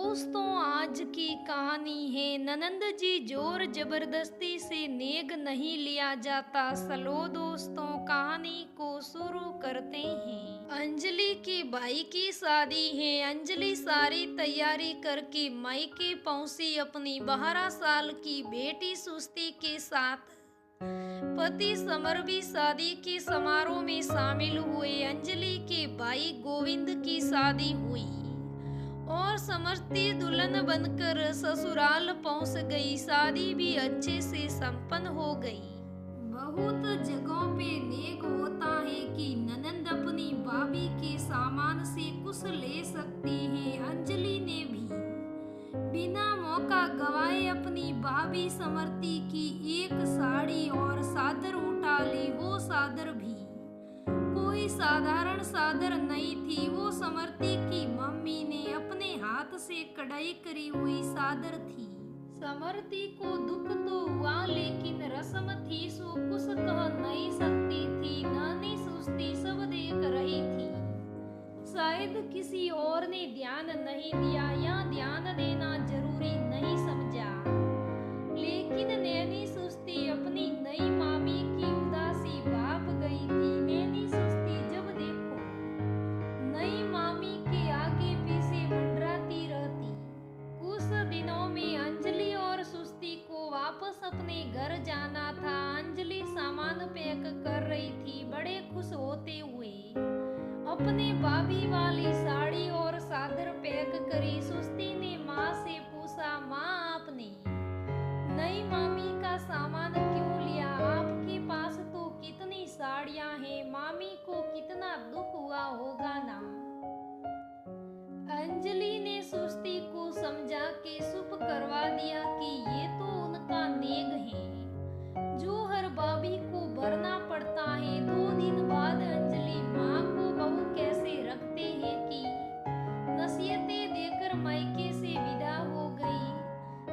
दोस्तों, आज की कहानी है ननंद जी जोर जबरदस्ती से नेग नहीं लिया जाता। चलो दोस्तों, कहानी को शुरू करते हैं। अंजलि की भाई की शादी है। अंजलि सारी तैयारी करके मायके पहुंची अपनी 12 साल की बेटी सुस्ती के साथ। पति समर भी शादी के समारोह में शामिल हुए। अंजलि के भाई गोविंद की शादी हुई और समर्थी दुल्हन बनकर ससुराल पहुंच गई। शादी भी अच्छे से संपन्न हो गई। बहुत जगहों पे नेक होता है कि ननंद अपनी भाभी के सामान से कुछ ले सकती है। अंजलि ने भी बिना मौका गवाए अपनी भाभी समर्थी की एक साड़ी और चादर उठा ली। वो चादर भी कोई साधारण चादर नहीं थी। वो समर्थी की मम्मी ने अपने हाथ से कढ़ाई करी हुई चादर थी। समर्थी को दुख तो हुआ, लेकिन रस्म थी सो कुछ कह नहीं सकती थी। नानी सुस्ती सब देख रही थी। शायद किसी और ने ध्यान नहीं दिया या ध्यान देना जरूरी नहीं समझा, लेकिन नैनी सुस्ती अपनी नई मामी की उदासी भाप गई थी। नैनी सुस्ती जब देखो नई मामी के आगे पीछे मंडराती रहती। कुछ दिनों में अंजलि और सुस्ती को वापस अपने घर जाना था। अंजलि सामान पैक कर रही थी, बड़े खुश होते हुए। अपने भाभी वाली साड़ी और चादर पैक करी। सुस्ती ने माँ से पूछा, माँ आपने नई मामी का सामान क्यों लिया? आपके पास तो कितनी साड़ियाँ हैं, मामी को कितना दुख हुआ होगा ना। अंजलि ने सुस्ती को समझा के चुप करवा दिया कि ये तो उनका नेग है जो हर भाभी को भरना पड़ता है। 2 दिन बाद अंजलि माँ को बहू कैसे रखते हैं कि नसीहतें देकर मायके से विदा हो गई।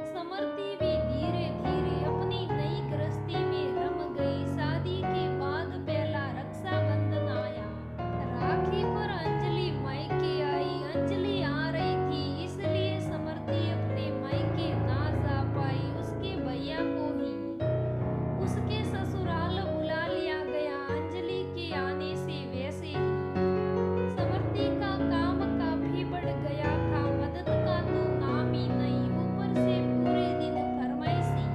समर्थी भी धीरे धीरे अपनी नई गृहस्थी में रम गई। शादी के बाद पहला रक्षाबंधन आया। राखी पर अंजलि मायके आई। अंजलि आ रही थी, इसलिए समर्थी अपने मायके ना जा पाई। उसके भैया को ही उसके ससुराल बुला लिया गया। अंजलि के आने से वैसे ही समर्थी का काम काफी बढ़ गया था। मदद का तो नाम ही नहीं। ऊपर से पूरे दिन फरमाइशी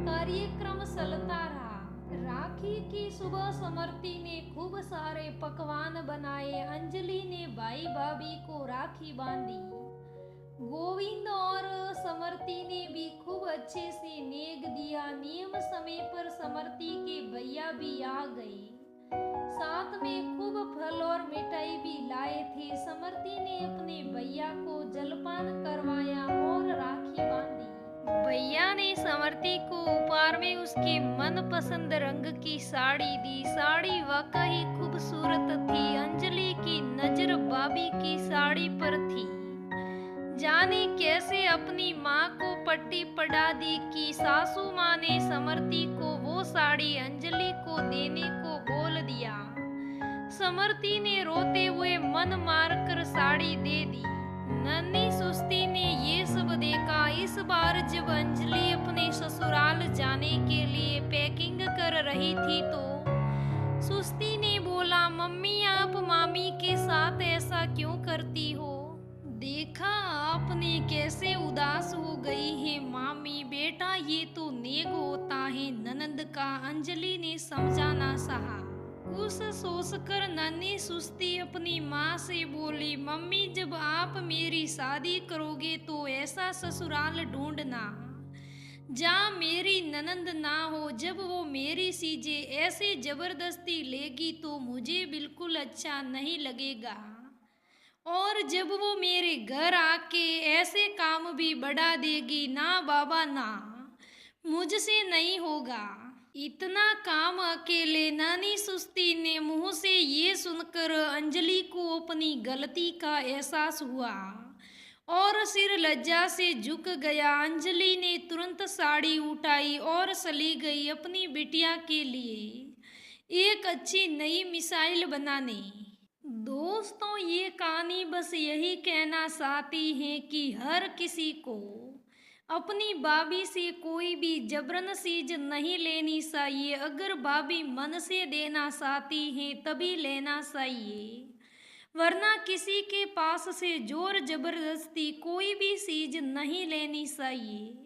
कार्यक्रम चलता रहा। राखी की सुबह समर्थी ने खूब सारे पकवान बनाए। अंजलि ने भाई भाभी को राखी बांधी। गोविंद और समर्थी ने भी खूब अच्छे से नेग दिया। नियम समय पर समर्थी के भैया भी आ गए। साथ में खूब फल और मिठाई भी लाए थे। समर्थी ने अपने भैया को जलपान करवाया और राखी बांधी। भैया ने समर्थी को उपहार में उसके मनपसंद रंग की साड़ी दी। साड़ी वाकई खूबसूरत थी। अंजलि की नजर भाभी की साड़ी पर थी। जाने कैसे अपनी माँ को पट्टी पढ़ा दी कि सासू माँ ने समर्थी को वो साड़ी अंजलि को देने को बोल दिया। समर्थी ने रोते हुए मन मारकर साड़ी दे दी। नन्ही सुस्ती ने ये सब देखा। इस बार जब अंजलि अपने ससुराल जाने के लिए पैकिंग कर रही थी तो सुस्ती ने बोला, मम्मी आप मामी के साथ ऐसा क्यों करती हो? देखा आपने कैसे उदास हो गई है मामी। बेटा ये तो नेग होता है ननंद का। अंजलि ने समझाना चाहा। कुछ सोचकर नन्ही सुस्ती अपनी माँ से बोली, मम्मी जब आप मेरी शादी करोगे तो ऐसा ससुराल ढूंढना जहाँ मेरी ननंद ना हो। जब वो मेरी चीजें ऐसे जबरदस्ती लेगी तो मुझे बिल्कुल अच्छा नहीं लगेगा। और जब वो मेरे घर आके ऐसे काम भी बढ़ा देगी, ना बाबा ना, मुझसे नहीं होगा इतना काम अकेले। नानी सुस्ती ने मुंह से ये सुनकर अंजलि को अपनी गलती का एहसास हुआ और सिर लज्जा से झुक गया। अंजलि ने तुरंत साड़ी उठाई और चली गई अपनी बिटिया के लिए एक अच्छी नई मिसाइल बनाने। दोस्तों, ये कहानी बस यही कहना चाहती है कि हर किसी को अपनी भाभी से कोई भी जबरन चीज नहीं लेनी चाहिए। अगर भाभी मन से देना चाहती है तभी लेना चाहिए, वरना किसी के पास से जोर जबरदस्ती कोई भी चीज नहीं लेनी चाहिए।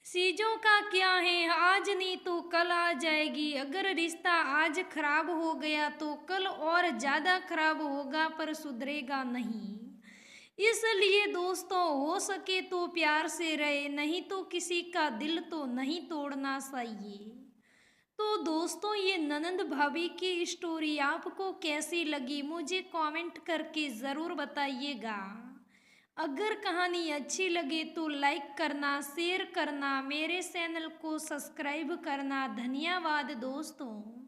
चीजों का क्या है, आज नहीं तो कल आ जाएगी। अगर रिश्ता आज खराब हो गया तो कल और ज्यादा खराब होगा, पर सुधरेगा नहीं। इसलिए दोस्तों, हो सके तो प्यार से रहे, नहीं तो किसी का दिल तो नहीं तोड़ना चाहिए। तो दोस्तों, ये ननंद भाभी की स्टोरी आपको कैसी लगी मुझे कमेंट करके ज़रूर बताइएगा। अगर कहानी अच्छी लगे तो लाइक करना, शेयर करना, मेरे चैनल को सब्सक्राइब करना। धन्यवाद दोस्तों।